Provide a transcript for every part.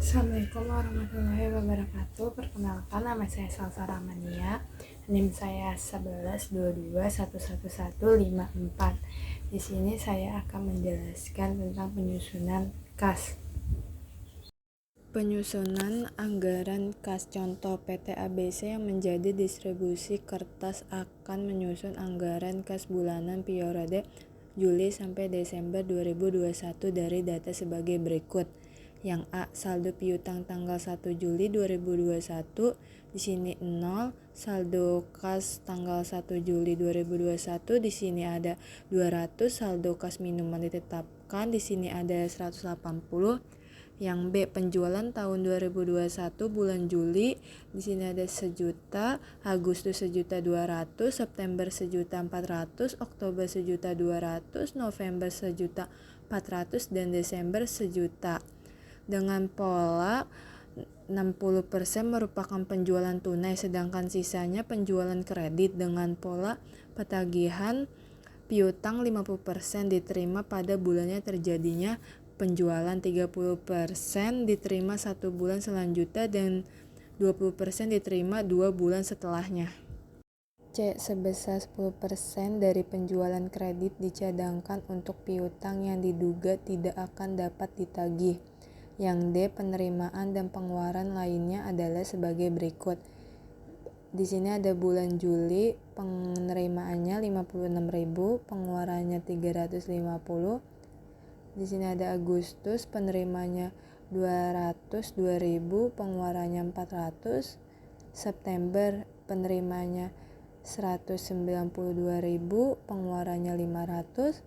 Assalamualaikum warahmatullahi wabarakatuh. Perkenalkan, nama saya Salsa Ramania. NIM saya 1122111154. Di sini saya akan menjelaskan tentang penyusunan kas. Penyusunan anggaran kas contoh PT ABC yang menjadi distribusi kertas akan menyusun anggaran kas bulanan periode Juli sampai Desember 2021 dari data sebagai berikut. Yang A, saldo piutang tanggal 1 Juli 2021 di sini 0, saldo kas tanggal 1 Juli 2021 di sini ada 200, saldo kas minuman ditetapkan di sini ada 180. Yang B, penjualan tahun 2021 bulan Juli di sini ada 1.000.000, Agustus 1.200.000, September 1.400.000, Oktober 1.200.000, November 1.400.000 dan Desember 1.000.000. Dengan pola 60% merupakan penjualan tunai sedangkan sisanya penjualan kredit. Dengan pola petagihan piutang 50% diterima pada bulannya terjadinya penjualan, 30% diterima 1 bulan selanjutnya dan 20% diterima 2 bulan setelahnya. C, sebesar 10% dari penjualan kredit dicadangkan untuk piutang yang diduga tidak akan dapat ditagih. Yang D, penerimaan dan pengeluaran lainnya adalah sebagai berikut. Di sini ada bulan Juli, penerimaannya 56.000, pengeluarannya 350. Di sini ada Agustus, penerimanya 202.000, pengeluarannya 400. September, penerimanya 192.000, pengeluarannya 500.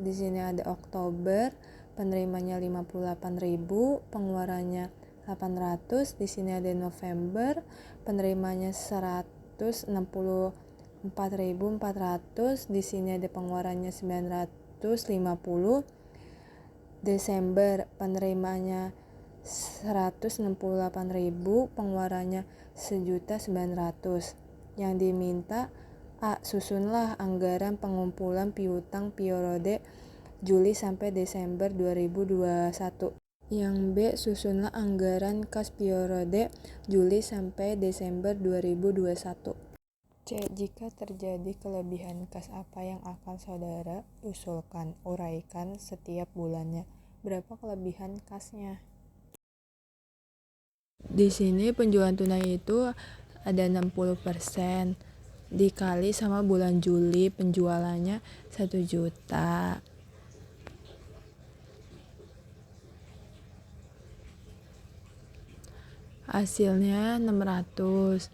Di sini ada Oktober, penerimanya 58.000, pengeluarannya 800. Di sini ada November, penerimanya 164.400. Di sini ada pengeluarannya 950. Desember, penerimanya 168.000, pengeluarannya 1.900.000. Yang diminta A, susunlah anggaran pengumpulan piutang periode Juli sampai Desember 2021. Yang B, susunlah anggaran kas periode Juli sampai Desember 2021. C, jika terjadi kelebihan kas apa yang akan saudara usulkan? Uraikan setiap bulannya. Berapa kelebihan kasnya? Di sini penjualan tunai itu ada 60% dikali sama bulan Juli penjualannya 1.000.000. Hasilnya 600.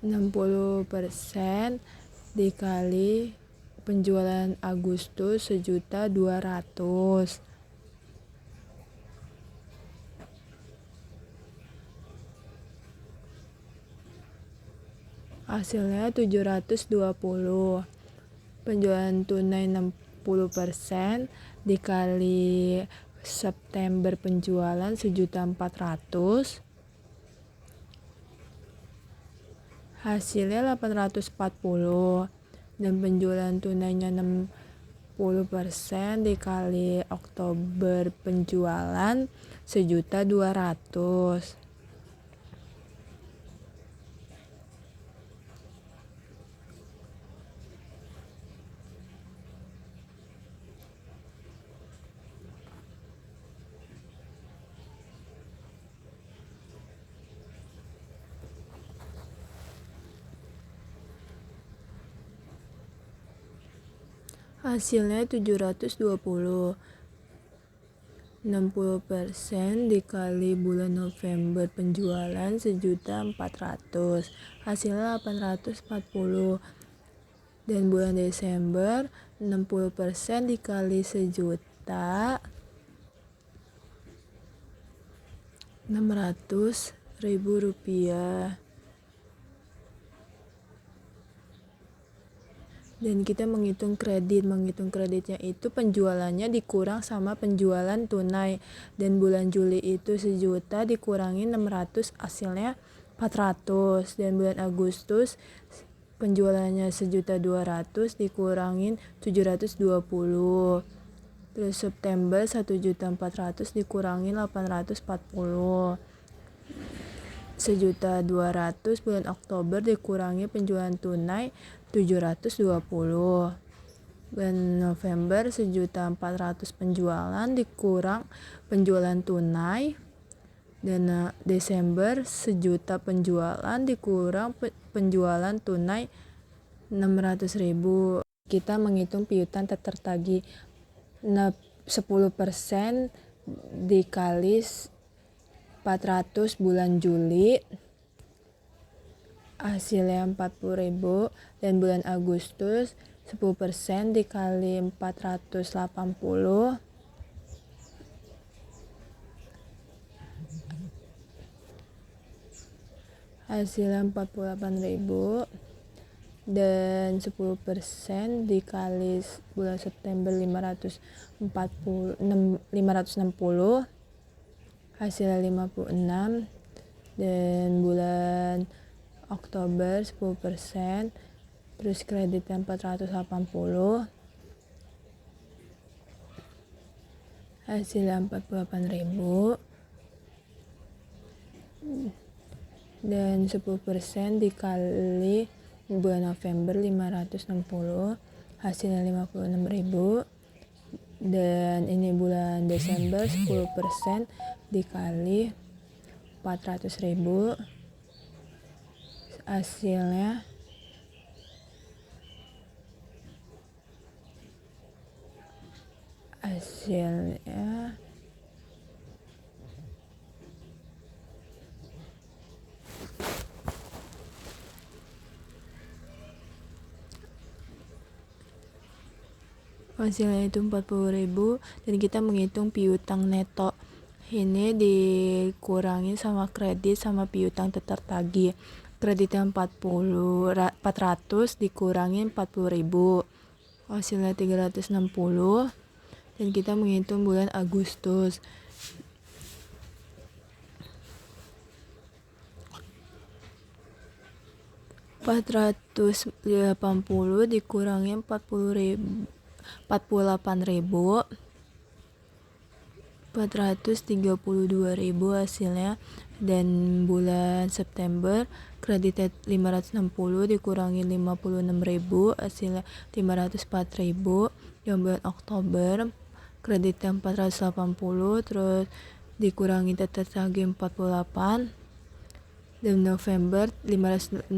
60% dikali penjualan Agustus 1.200.000. Hasilnya 720. Penjualan tunai 60% dikali September penjualan 1.400.000. Hasilnya 840. Dan penjualan tunainya 60% dikali Oktober penjualan 1.200.000. Hasilnya 720. 60% dikali bulan November penjualan 1.400.000. Hasilnya 840. Dan bulan Desember 60% dikali 1.000.000, 600.000 rupiah. Dan kita menghitung kreditnya itu penjualannya dikurang sama penjualan tunai. Dan bulan Juli itu 1.000.000 dikurangi 600, hasilnya 400. Dan bulan Agustus penjualannya 1.200.000 dikurangin 720. Terus September 1.400.000 dikurangi 840. 1.200.000 bulan Oktober dikurangi penjualan tunai 720. Bulan November 1.400.000 penjualan dikurang penjualan tunai. Dan Desember 1.000.000 penjualan dikurang penjualan tunai 600.000. Kita menghitung piutang tertagih 10% dikali 400 bulan Juli hasilnya 40.000. Dan bulan Agustus 10% dikali 480 hasilnya 48.000. Dan 10% dikali bulan September 560 hasilnya 56. Dan bulan Oktober 10%, terus kreditnya 480 hasilnya 48.000. Dan 10% dikali bulan November 560 hasilnya 56.000. Dan ini bulan Desember 10% dikali 400.000 hasilnya itu 40.000. Dan kita menghitung piutang neto ini dikurangi sama kredit sama piutang tertagih. Kreditnya 400 dikurangi 40.000 hasilnya 360. Dan kita menghitung bulan Agustus. $480 dikurangi 48.000 432.000 hasilnya. Dan bulan September kreditnya 560 dikurangi 56.000 hasilnya 504.000. Dan bulan Oktober kreditnya 480 terus dikurangi tertagih 48. Dan November 560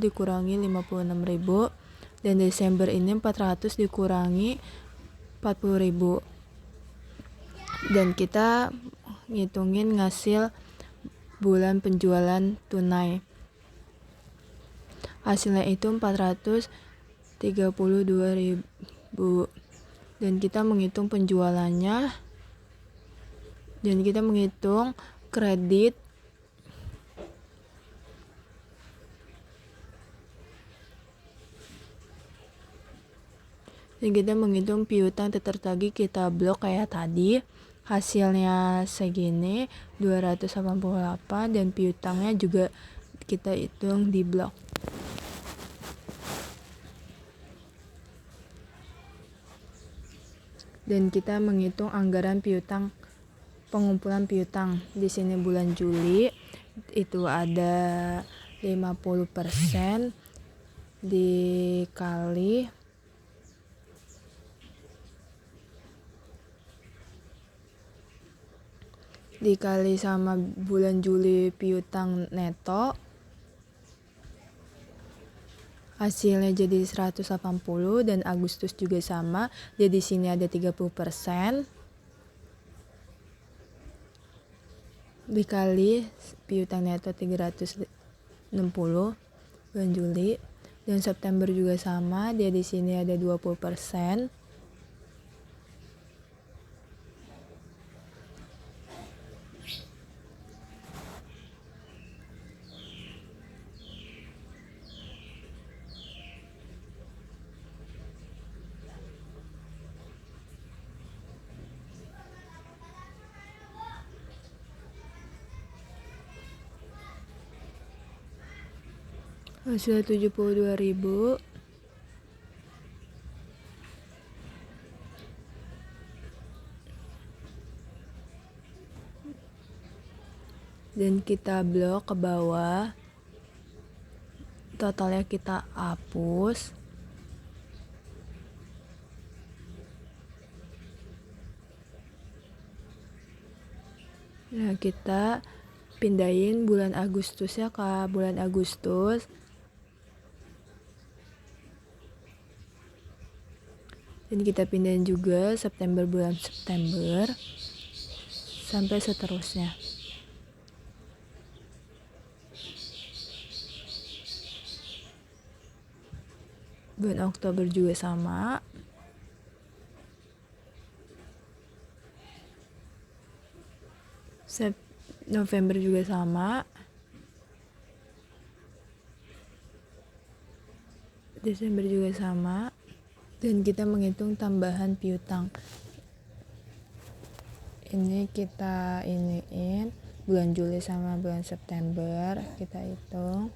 dikurangi 56.000. Dan Desember ini 400 dikurangi 40.000. Dan kita ngitungin ngasil bulan penjualan tunai. Hasilnya itu 432.000. Dan kita menghitung penjualannya. Dan kita menghitung kredit. Dan kita menghitung piutang tertagih kita blok kayak tadi. Hasilnya segini 288 dan piutangnya juga kita hitung di blok. Dan kita menghitung anggaran piutang, pengumpulan piutang. Di sini bulan Juli itu ada 50% dikali sama bulan Juli piutang neto hasilnya jadi 180. Dan Agustus juga sama, jadi sini ada 30% dikali piutang neto 360 bulan Juli. Dan September juga sama, dia di sini ada 20%. Hasilnya 72.000. dan kita blok ke bawah, totalnya kita hapus. Nah, kita pindahin bulan Agustusnya ke bulan Agustus. Dan kita pindahin juga September, bulan September, sampai seterusnya. Bulan Oktober juga sama. November juga sama. Desember juga sama. Dan kita menghitung tambahan piutang. Ini kita iniin bulan Juli sama bulan September, kita hitung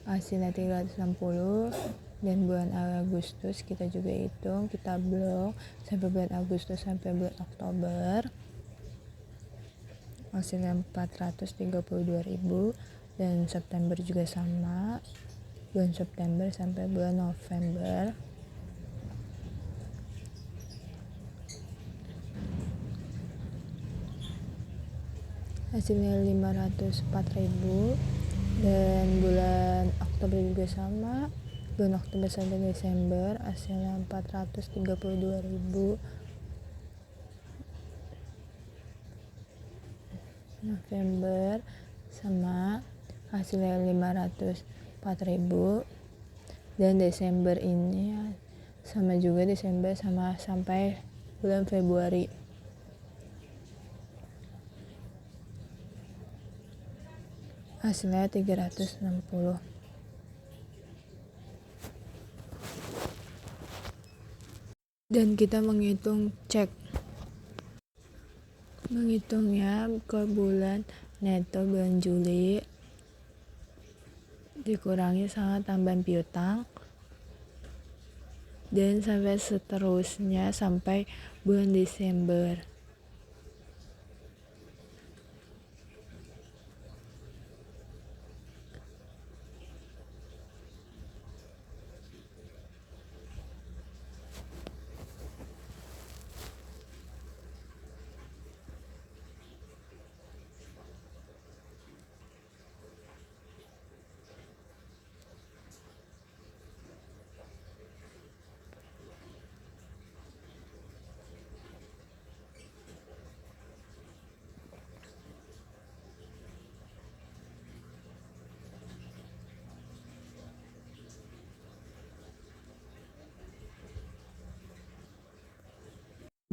hasilnya 360. Dan bulan Agustus kita juga hitung, kita blok sampai bulan Agustus sampai bulan Oktober, hasilnya 432.000. Dan September juga sama, bulan September sampai bulan November, hasilnya 504.000. Dan bulan Oktober juga sama, bulan Oktober sampai Desember hasilnya 432.000. November sama, hasilnya 504.000. Dan Desember ini sama juga, Desember sama sampai bulan Februari, hasilnya 360. Dan kita menghitungnya ke bulan neto bulan Juli dikurangi sama tambahan piutang, dan sampai seterusnya sampai bulan Desember.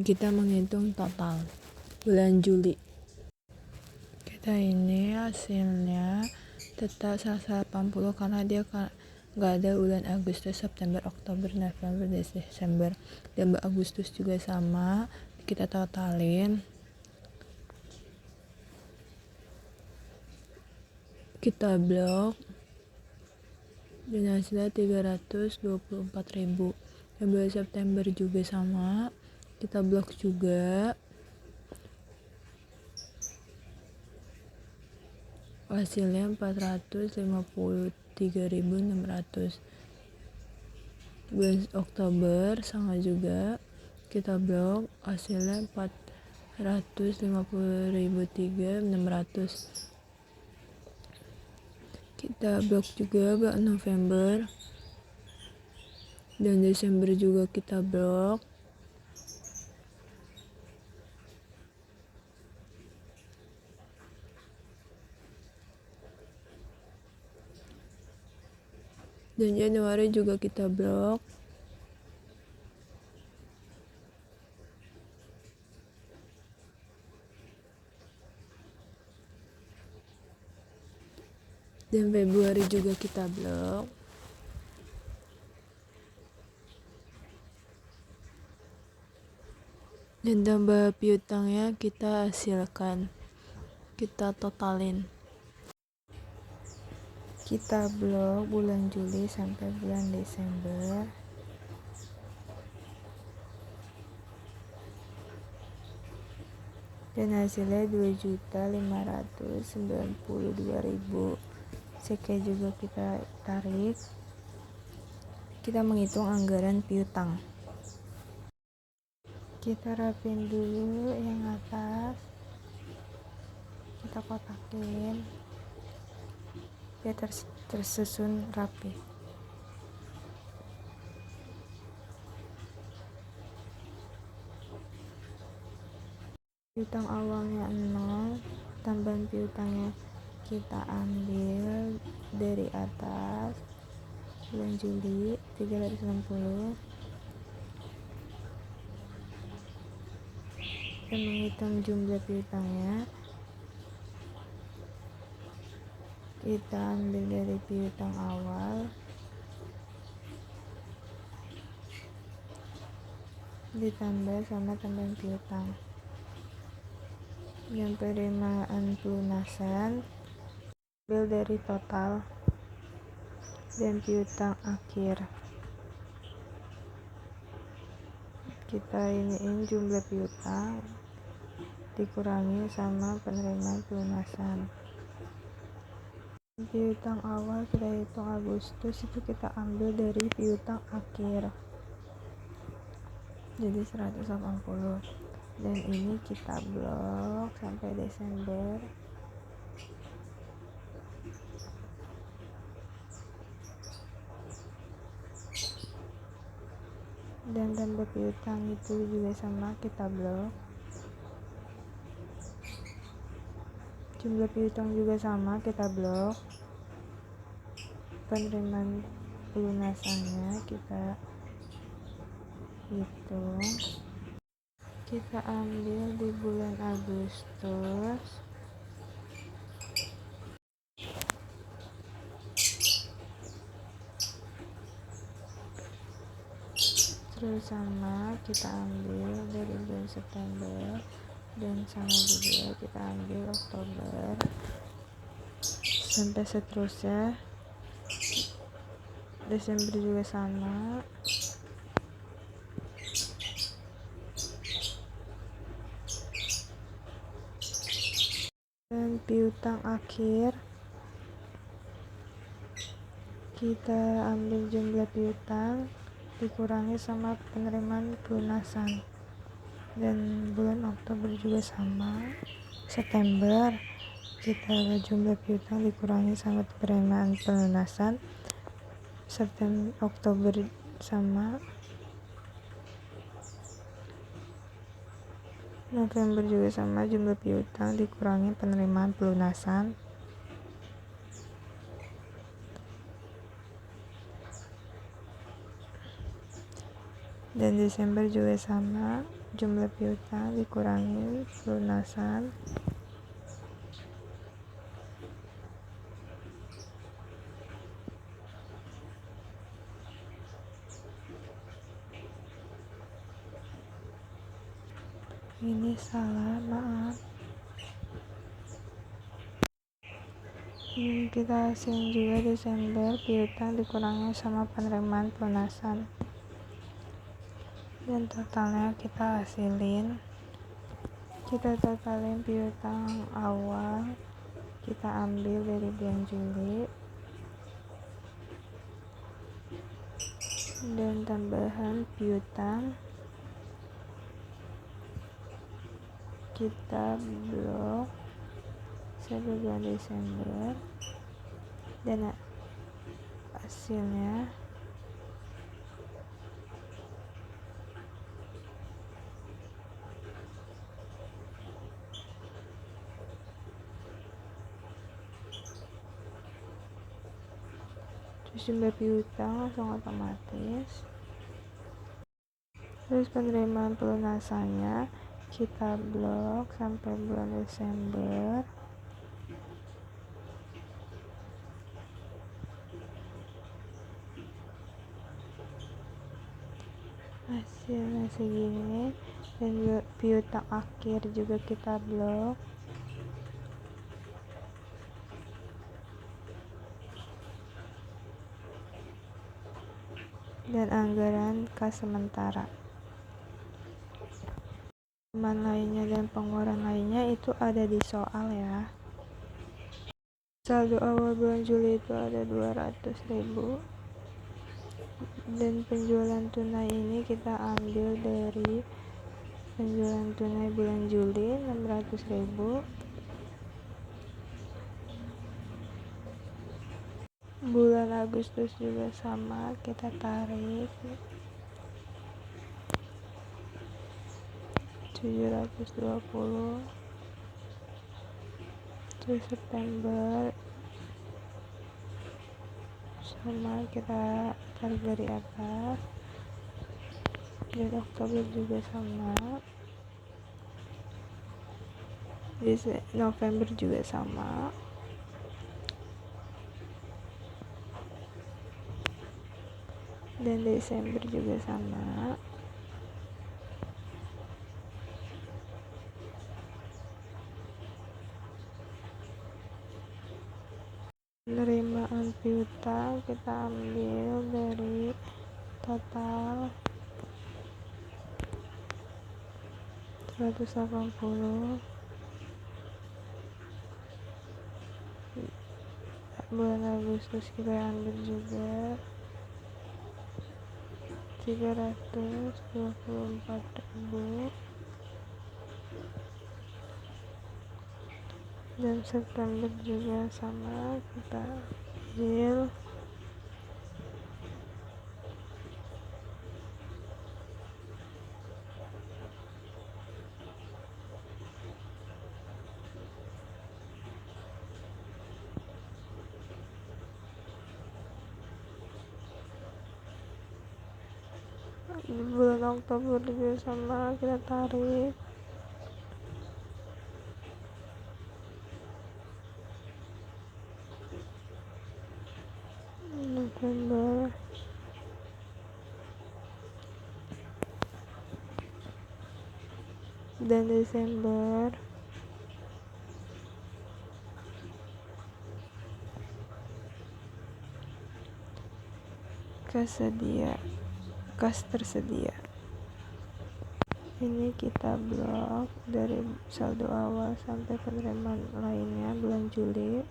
Kita menghitung total bulan Juli. Kita ini hasilnya tetap 180 karena dia nggak ada bulan Agustus, September, Oktober, November, Desember. Dan Agustus juga sama, kita totalin. Kita blok dan hasilnya 324.000. Dan bulan September juga sama, kita blok juga, hasilnya 453.600. Bulan Oktober sama juga, kita blok, hasilnya 450.300. Kita blok juga bulan November, dan Desember juga kita blok. Dan Januari juga kita blok. Dan Februari juga kita blok. Dan tambah piutangnya kita hasilkan, kita totalin. Kita blok bulan Juli sampai bulan Desember, dan hasilnya 2.592.000. Sekali juga kita tarik. Kita menghitung anggaran piutang. Kita rapin dulu yang atas, kita kotakin biar tersusun rapi. Piutang awalnya 0, tambahan piutangnya kita ambil dari atas. Bulan Juli 360. Kita menghitung jumlah piutangnya. Kita ambil dari piutang awal ditambah sama tambahan piutang. Yang penerimaan pelunasan ambil dari total dan piutang akhir. Kita iniin jumlah piutang dikurangi sama penerimaan pelunasan. Piutang awal kita hitung Agustus, itu kita ambil dari piutang akhir, jadi 180, dan ini kita blok sampai Desember. Dan tambah piutang itu juga sama, kita blok. Jumlah piutang juga sama, kita blok. Penerimaan pelunasannya kita hitung. Kita ambil di bulan Agustus. Terus sama kita ambil dari bulan September, dan sama juga kita ambil Oktober sampai seterusnya. Desember juga sama. Dan piutang akhir kita ambil jumlah piutang dikurangi sama penerimaan pelunasan, dan bulan Oktober juga sama. September kita jumlah piutang dikurangi sama penerimaan pelunasan. September, Oktober sama. November juga sama, jumlah piutang dikurangi penerimaan pelunasan. Dan Desember juga sama, jumlah piutang dikurangi pelunasan. Ini salah, maaf. Kita hasilin juga Desember, piutang dikurangi sama penerimaan pelunasan, dan totalnya kita hasilin. Kita totalin piutang awal kita ambil dari bulan Juli, dan tambahan piutang kita blok sampai bulan Desember, dan hasilnya terus jumlah piutang langsung otomatis. Terus penerimaan pelunasannya kita blok sampai bulan Desember. Hasilnya segini, dan piutang akhir juga kita blok. Dan anggaran kas sementara. penerimaan lainnya dan pengeluaran lainnya itu ada di soal ya. Saldo awal bulan Juli itu ada 200.000 dan penjualan tunai ini kita ambil dari penjualan tunai bulan Juli 600.000. Bulan Agustus juga sama, kita tarik 720. Terus September sama, kita tarik dari atas. Dan Oktober juga sama, November juga sama, dan Desember juga sama. Penerimaan piutang kita ambil dari total 180. Bulan Agustus kita ambil juga 324.000. Dan September juga sama, kita ambil 1. Bulan Oktober juga sama, kita tarik 1. November dan Desember kas tersedia ini kita blok dari saldo awal sampai penerimaan lainnya bulan Juli.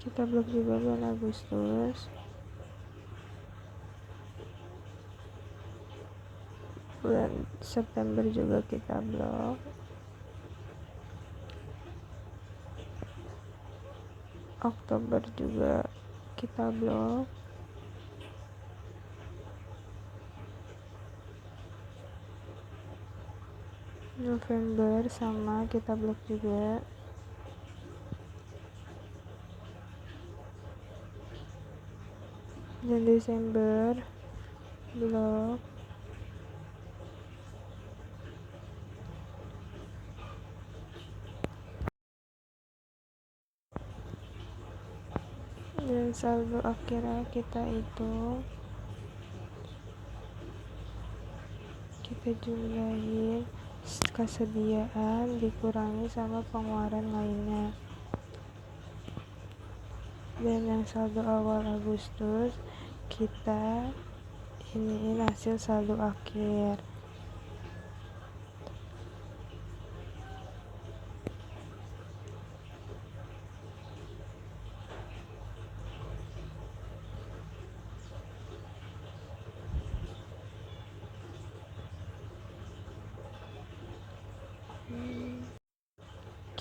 Kita blok juga bulan Agustus, bulan September juga kita blok, Oktober juga kita blok, November sama, kita blok juga, dan Desember blok. Dan saldo akhirnya kita hitung, kita jumlahin kesediaan dikurangi sama pengeluaran lainnya. Dan yang saldo awal Agustus kita iniin hasil saldo akhir.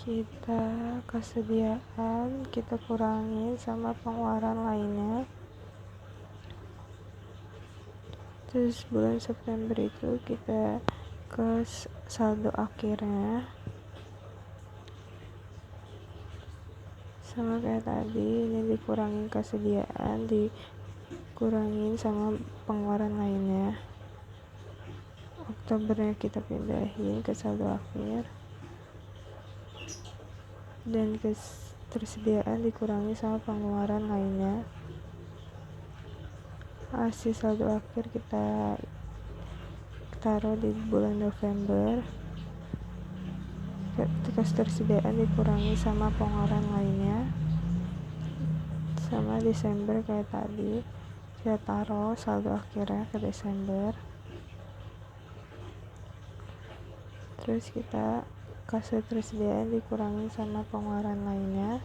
Kita kesediaan kita kurangi sama pengeluaran lainnya. Terus bulan September itu kita ke saldo akhirnya sama kayak tadi, ini dikurangin kesediaan dikurangin sama pengeluaran lainnya. Oktobernya kita pindahin ke saldo akhir dan ketersediaan dikurangi sama pengeluaran lainnya. Hasil saldo akhir kita taruh di bulan November. ketersediaan dikurangi sama pengeluaran lainnya. Sama Desember kayak tadi, kita taruh saldo akhirnya ke Desember. Terus kita kas ketersediaan dikurangi sama pengeluaran lainnya.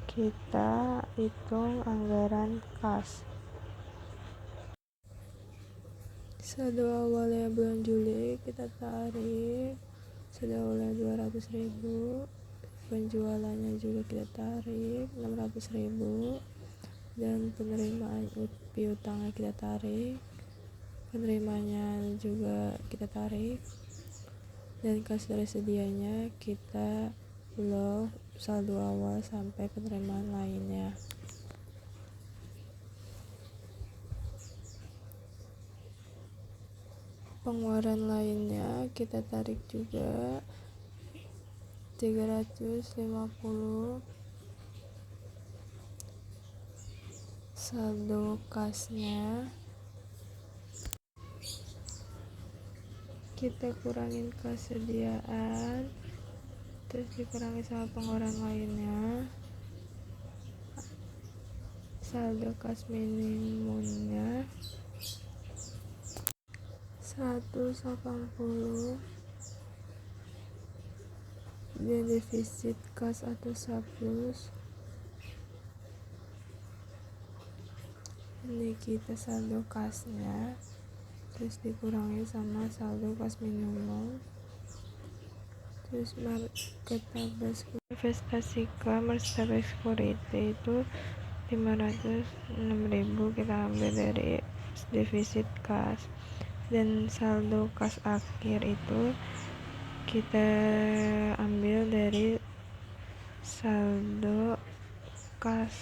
Kita hitung anggaran kas. Saldo awalnya bulan Juli kita tarik saldo awalnya 200.000, penjualannya juga kita tarik 600.000, dan penerimaan piutangnya kita tarik, penerimanya juga kita tarik, dan kas tersedianya kita blok saldo awal sampai penerimaan lainnya. Pengeluaran lainnya kita tarik juga 350, saldo kasnya kita kurangin kesediaan, terus dikurangi sama pengeluaran lainnya. Saldo kas minimumnya 180, dan defisit kas atau surplus ini kita saldo kasnya terus dikurangi sama saldo kas minimum. Terus marketable investasi marketable security itu 506.000 kita ambil dari defisit kas, dan saldo kas akhir itu kita ambil dari saldo kas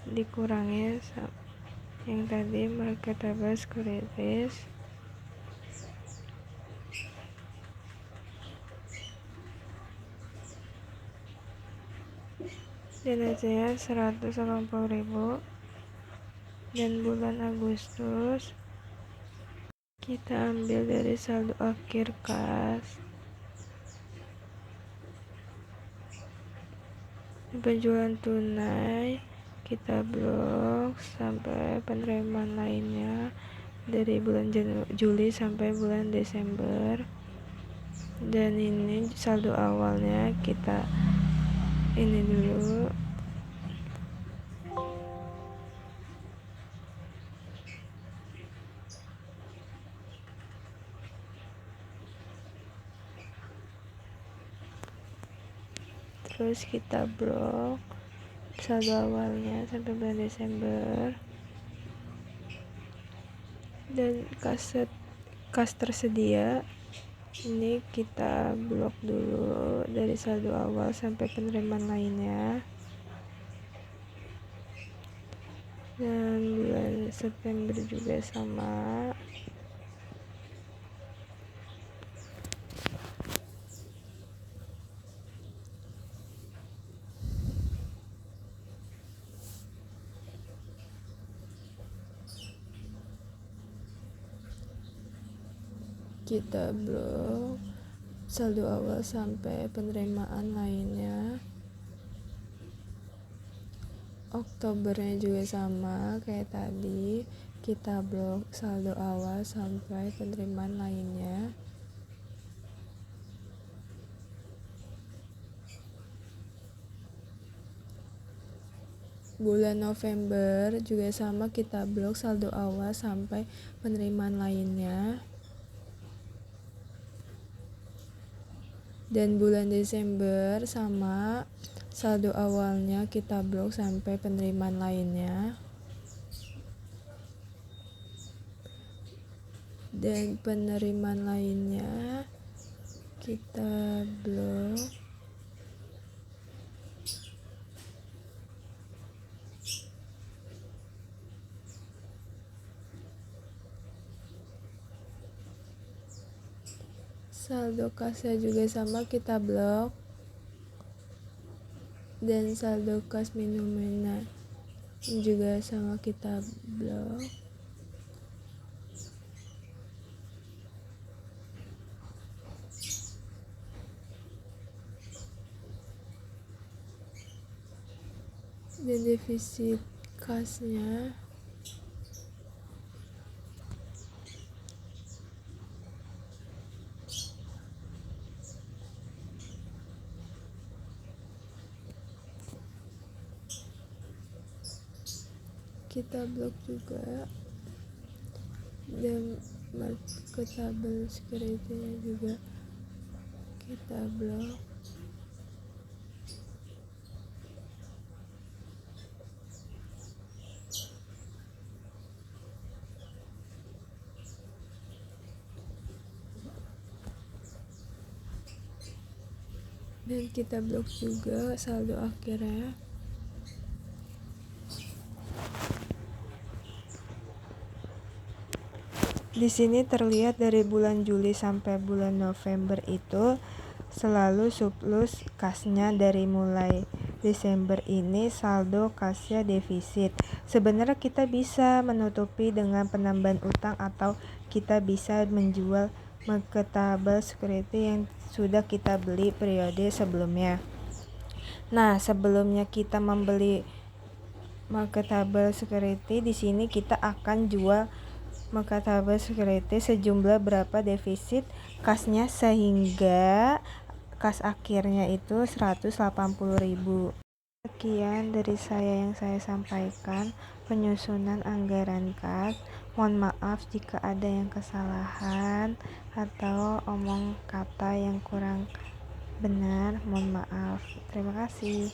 dikurangi yang tadi marketable securities. Dan hasilnya 180.000. Dan bulan Agustus kita ambil dari saldo akhir kas, penjualan tunai kita blok sampai penerimaan lainnya dari bulan Juli sampai bulan Desember. Dan ini saldo awalnya kita ini dulu. Terus kita blok saldo awalnya sampai bulan Desember, dan kas tersedia ini kita blok dulu dari saldo awal sampai penerimaan lainnya. Dan bulan September juga sama. Kita blok saldo awal sampai penerimaan lainnya. Oktobernya juga sama kayak tadi, kita blok saldo awal sampai penerimaan lainnya. Bulan November juga sama, kita blok saldo awal sampai penerimaan lainnya. Dan bulan Desember sama, saldo awalnya kita blok sampai penerimaan lainnya. Dan penerimaan lainnya kita blok saldo kasnya juga sama, kita blok, dan saldo kas minimumnya juga sama, kita blok. dan defisit kasnya kita blok juga, dan marketable security-nya juga kita blok. Dan kita blok juga saldo akhirnya. Di sini terlihat dari bulan Juli sampai bulan November itu selalu surplus kasnya. Dari mulai Desember ini saldo kasnya defisit. Sebenarnya kita bisa menutupi dengan penambahan utang atau kita bisa menjual marketable security yang sudah kita beli periode sebelumnya. Nah, sebelumnya kita membeli marketable security, di sini kita akan jual marketable security sejumlah berapa defisit kasnya sehingga kas akhirnya itu 180.000. Sekian dari saya yang saya sampaikan penyusunan anggaran kas. Mohon maaf jika ada yang kesalahan atau omong kata yang kurang benar. Mohon maaf. Terima kasih.